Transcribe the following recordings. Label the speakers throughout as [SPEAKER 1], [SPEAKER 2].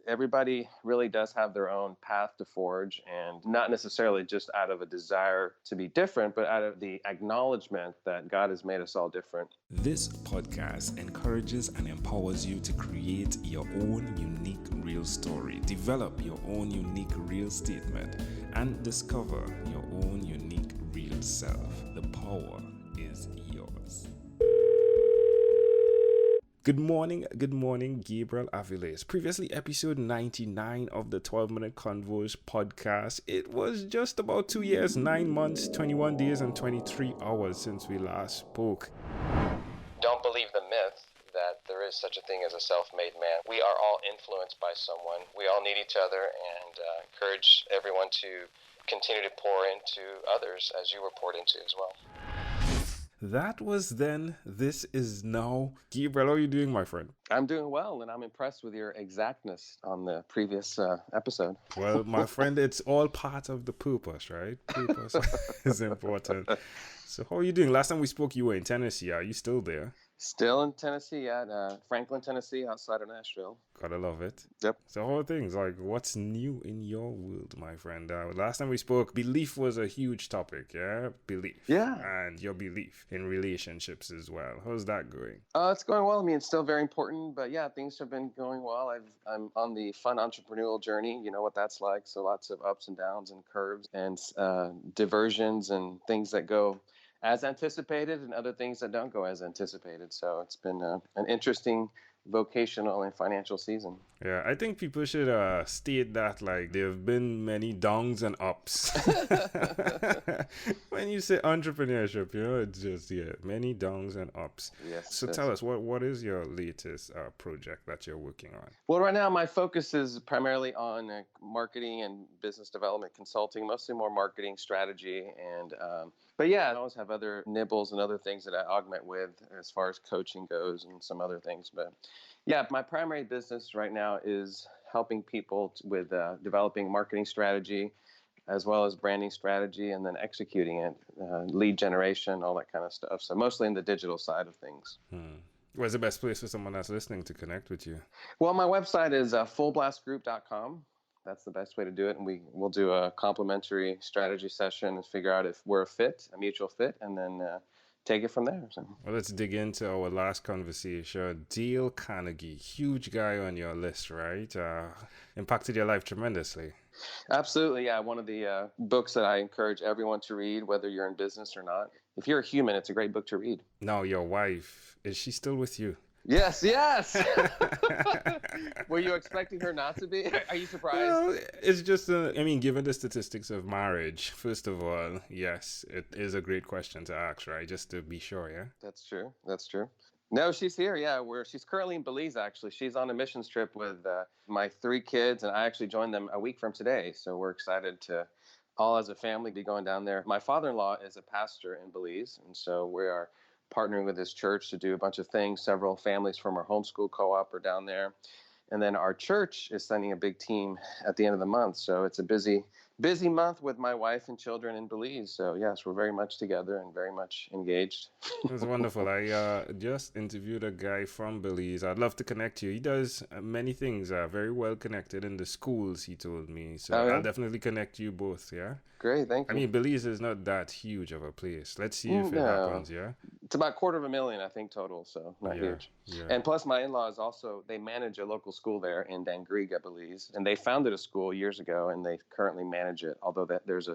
[SPEAKER 1] everybody really does have their own path to forge, and not necessarily just out of a desire to be different, but out of the acknowledgement that God has made us all different.
[SPEAKER 2] This podcast encourages and empowers you to create your own unique real story, develop your own unique real statement, and discover your own unique real self. The power is yours. Good morning, Gabriel Aviles. Previously, episode 99 of the 12-Minute Convos podcast. It was just about 2 years, 9 months, 21 days, and 23 hours since we last spoke.
[SPEAKER 1] Don't believe the myth that there is such a thing as a self-made man. We are all influenced by someone. We all need each other, and encourage everyone to continue to pour into others as you were poured into as well.
[SPEAKER 2] That was then. This is now. Gabriel, how are you doing, my friend?
[SPEAKER 1] I'm doing well, and I'm impressed with your exactness on the previous episode.
[SPEAKER 2] Well, my friend, it's all part of the purpose, right? Purpose is important. So how are you doing? Last time we spoke, you were in Tennessee. Are you still there?
[SPEAKER 1] Still in Tennessee, at Franklin, Tennessee, outside of Nashville.
[SPEAKER 2] Gotta love it.
[SPEAKER 1] Yep.
[SPEAKER 2] So how are things? Like, what's new in your world, my friend? Last time we spoke, belief was a huge topic, yeah? Belief.
[SPEAKER 1] Yeah.
[SPEAKER 2] And your belief in relationships as well. How's that going?
[SPEAKER 1] It's going well. I mean, it's still very important, but yeah, things have been going well. I'm on the fun entrepreneurial journey. You know what that's like. So lots of ups and downs and curves and diversions and things that go as anticipated and other things that don't go as anticipated. So it's been an interesting vocational and financial season.
[SPEAKER 2] Yeah, I think people should state that like there have been many downs and ups. When you say entrepreneurship, you know, it's just, many downs and ups.
[SPEAKER 1] Yes.
[SPEAKER 2] So tell us, what is your latest project that you're working on?
[SPEAKER 1] Well, right now my focus is primarily on marketing and business development consulting, mostly more marketing strategy. And but yeah, I always have other nibbles and other things that I augment with as far as coaching goes and some other things. But yeah, my primary business right now is helping people with developing marketing strategy, as well as branding strategy, and then executing it, lead generation, all that kind of stuff. So mostly in the digital side of things.
[SPEAKER 2] Where's the best place for someone that's listening to connect with you?
[SPEAKER 1] Well, my website is fullblastgroup.com. That's the best way to do it. And we'll do a complimentary strategy session and figure out if we're a mutual fit, and then take it from there. So.
[SPEAKER 2] Well, let's dig into our last conversation. Dale Carnegie, huge guy on your list, right? Impacted your life tremendously.
[SPEAKER 1] Absolutely, yeah. One of the books that I encourage everyone to read, whether you're in business or not. If you're a human, it's a great book to read.
[SPEAKER 2] Now, your wife, is she still with you?
[SPEAKER 1] Yes. Were you expecting her not to be? Are you surprised?
[SPEAKER 2] Well, it's just, given the statistics of marriage, first of all, yes, it is a great question to ask, right? Just to be sure, yeah?
[SPEAKER 1] That's true. No, she's here, yeah. She's currently in Belize, actually. She's on a missions trip with my 3 kids, and I actually joined them a week from today. So we're excited to all as a family be going down there. My father-in-law is a pastor in Belize, and so we are partnering with his church to do a bunch of things. Several families from our homeschool co-op are down there. And then our church is sending a big team at the end of the month. So it's a busy month with my wife and children in Belize. So yes, we're very much together and very much engaged.
[SPEAKER 2] That's wonderful. I just interviewed a guy from Belize. I'd love to connect you. He does many things, very well connected in the schools, he told me. So I'll definitely connect you both, yeah?
[SPEAKER 1] Great, thank you.
[SPEAKER 2] I mean, Belize is not that huge of a place. Let's see if it happens, yeah?
[SPEAKER 1] It's about 250,000, I think, total, so not huge.
[SPEAKER 2] Yeah.
[SPEAKER 1] And plus, my in-laws also, they manage a local school there in Dangriga, Belize. And they founded a school years ago, and they currently manage it, although there's the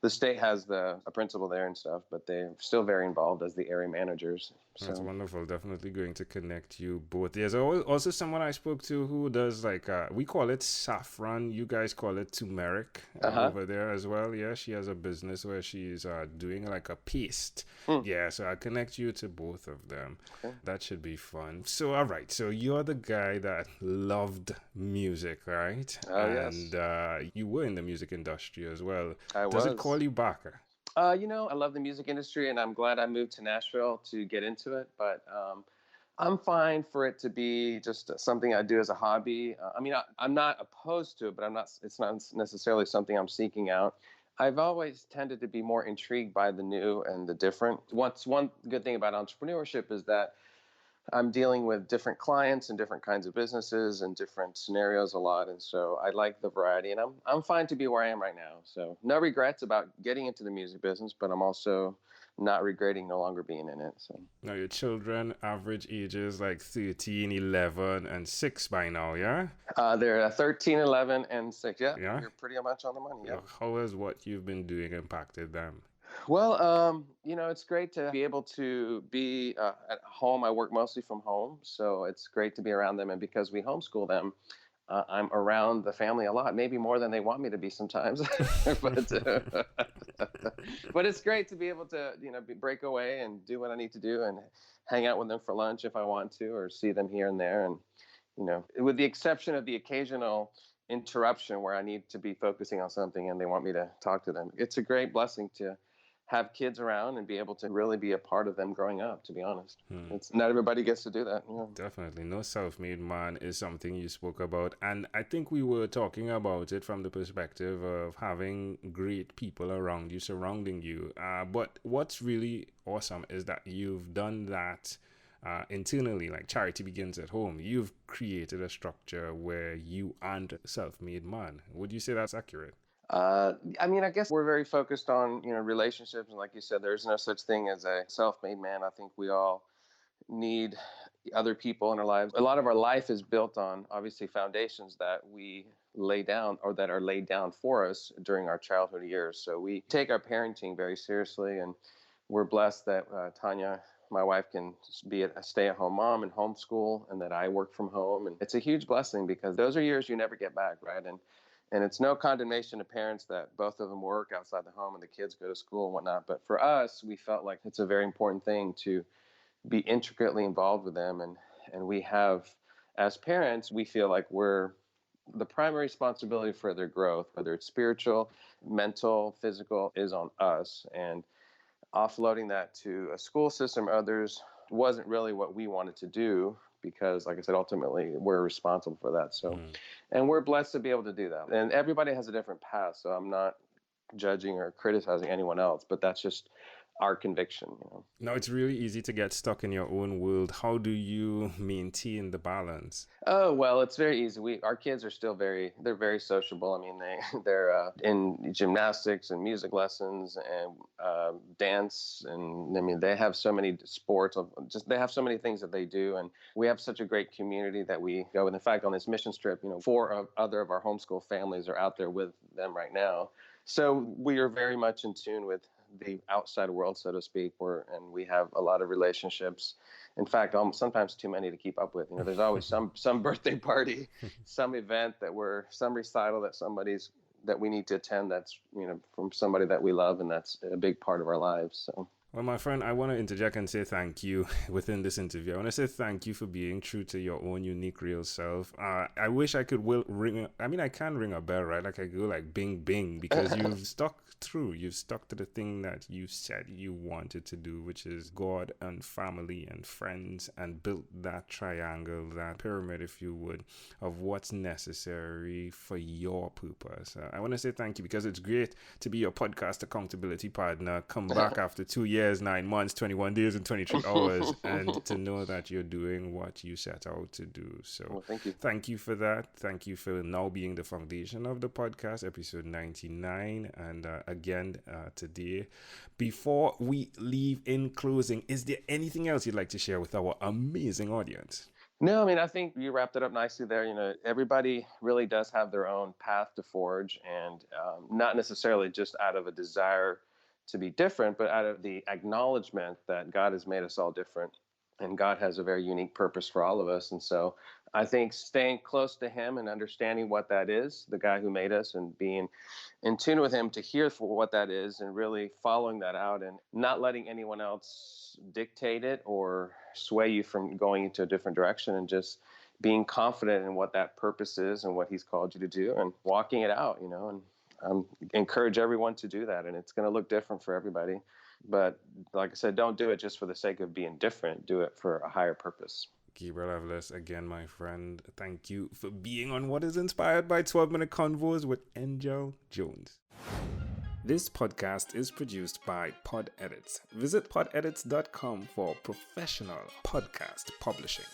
[SPEAKER 1] state has a principal there and stuff, but they're still very involved as the area managers. So.
[SPEAKER 2] That's wonderful. Definitely going to connect you both. There's also someone I spoke to who does we call it saffron. You guys call it turmeric over there as well. Yeah, she has a business where she's doing like a paste. Yeah, so I'll connect you to both of them. Okay. That should be fun. So, all right. So you're the guy that loved music, right?
[SPEAKER 1] Yes.
[SPEAKER 2] And you were in the music industry as well.
[SPEAKER 1] Does
[SPEAKER 2] it call you back?
[SPEAKER 1] I love the music industry, and I'm glad I moved to Nashville to get into it. But I'm fine for it to be just something I do as a hobby. I'm not opposed to it, but it's not necessarily something I'm seeking out. I've always tended to be more intrigued by the new and the different. One good thing about entrepreneurship is that I'm dealing with different clients and different kinds of businesses and different scenarios a lot. And so I like the variety, and I'm fine to be where I am right now. So no regrets about getting into the music business, but I'm also not regretting no longer being in it. So
[SPEAKER 2] now your children average ages like 13, 11, and 6 by now, yeah?
[SPEAKER 1] They're 13, 11, and 6. Yeah,
[SPEAKER 2] Yeah?
[SPEAKER 1] you're pretty much on the money. Yeah.
[SPEAKER 2] How has what you've been doing impacted them?
[SPEAKER 1] Well, it's great to be able to be at home. I work mostly from home, so it's great to be around them. And because we homeschool them, I'm around the family a lot, maybe more than they want me to be sometimes. but but it's great to be able to, break away and do what I need to do and hang out with them for lunch if I want to, or see them here and there. And with the exception of the occasional interruption where I need to be focusing on something and they want me to talk to them, it's a great blessing to have kids around and be able to really be a part of them growing up, to be honest. It's not everybody gets to do that.
[SPEAKER 2] Definitely. No self-made man is something you spoke about. And I think we were talking about it from the perspective of having great people around you, surrounding you. But what's really awesome is that you've done that internally, like charity begins at home. You've created a structure where you aren't a self-made man. Would you say that's accurate?
[SPEAKER 1] I guess we're very focused on, relationships. And like you said, there's no such thing as a self-made man. I think we all need other people in our lives. A lot of our life is built on, obviously, foundations that we lay down or that are laid down for us during our childhood years. So we take our parenting very seriously, and we're blessed that Tanya, my wife, can be a stay-at-home mom and homeschool, and that I work from home. And it's a huge blessing because those are years you never get back, right? And it's no condemnation to parents that both of them work outside the home and the kids go to school and whatnot. But for us, we felt like it's a very important thing to be intricately involved with them. And we have, as parents, we feel like we're the primary responsibility for their growth, whether it's spiritual, mental, physical, is on us. And offloading that to a school system or others wasn't really what we wanted to do, because, like I said, ultimately we're responsible for that. So, and we're blessed to be able to do that. And everybody has a different path, so I'm not judging or criticizing anyone else, but that's just our conviction.
[SPEAKER 2] Now, it's really easy to get stuck in your own world. How do you maintain the balance?
[SPEAKER 1] Oh, well, it's very easy. Our kids are still they're very sociable. I mean, they're in gymnastics and music lessons and dance. And I mean, they have so many sports, they have so many things that they do. And we have such a great community that we go with. In fact, on this mission trip, 4 other of our homeschool families are out there with them right now. So we are very much in tune with the outside world, so to speak, and we have a lot of relationships. In fact, sometimes too many to keep up with. There's always some birthday party, some event some recital that we need to attend. That's from somebody that we love, and that's a big part of our lives. So.
[SPEAKER 2] Well, my friend, I want to interject and say thank you within this interview. I want to say thank you for being true to your own unique, real self. I wish I could I can ring a bell, right? Like I go like bing, bing, because you've stuck through. You've stuck to the thing that you said you wanted to do, which is God and family and friends, and built that triangle, that pyramid, if you would, of what's necessary for your purpose. I want to say thank you because it's great to be your podcast accountability partner. Come back after 2 years, 9 months, 21 days, and 23 hours, and to know that you're doing what you set out to do. So,
[SPEAKER 1] well, thank you.
[SPEAKER 2] Thank you for that. Thank you for now being the foundation of the podcast, episode 99. And again, today, before we leave in closing, is there anything else you'd like to share with our amazing audience?
[SPEAKER 1] No, I mean, I think you wrapped it up nicely there. Everybody really does have their own path to forge, and not necessarily just out of a desire to be different, but out of the acknowledgement that God has made us all different, and God has a very unique purpose for all of us. And so I think staying close to him and understanding what that is, the guy who made us, and being in tune with him to hear for what that is, and really following that out and not letting anyone else dictate it or sway you from going into a different direction, and just being confident in what that purpose is and what he's called you to do, and walking it out, and encourage everyone to do that. And it's going to look different for everybody. But like I said, don't do it just for the sake of being different. Do it for a higher purpose.
[SPEAKER 2] Gabriel Aviles, again, my friend, thank you for being on what is inspired by 12-Minute Convos with Angel Jones. This podcast is produced by Pod Edits. Visit podedits.com for professional podcast publishing.